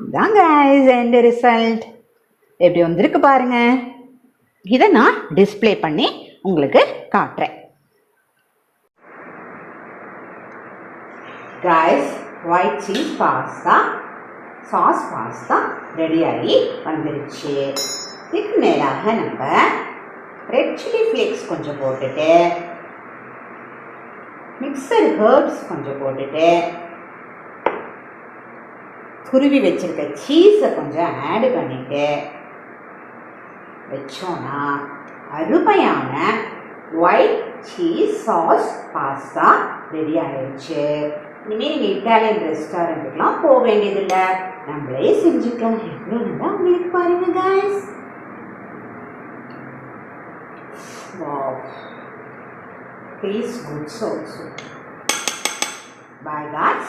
இதான் guys end result எப்படி வந்திருக்கு பாருங்க. இதை நான் டிஸ்ப்ளே பண்ணி உங்களுக்கு காட்டுறேன். guys white cheese pasta sauce pasta ready ஆகி வந்துருச்சு. இதுக்கு மேலாக நம்ம ரெட் சில்லி ஃப்ளேக்ஸ் கொஞ்சம் போட்டுட்டு மிக்சர் ஹர்ப்ஸ் கொஞ்சம் போட்டுட்டு துருவி வச்சிருக்க சீஸை கொஞ்சம் ஆட் பண்ணிட்டு வச்சோன்னா அருமையான white cheese sauce pasta ready ஆகிடுச்சு. இனிமேல் நீங்கள் இட்டாலியன் ரெஸ்டாரண்ட்டுக்கெலாம் போக வேண்டியதில்லை, நம்மளே செஞ்சுக்கலாம். எவ்வளோ நல்லா உங்களுக்கு பாருங்க guys. Wow, tastes good also. Bye guys.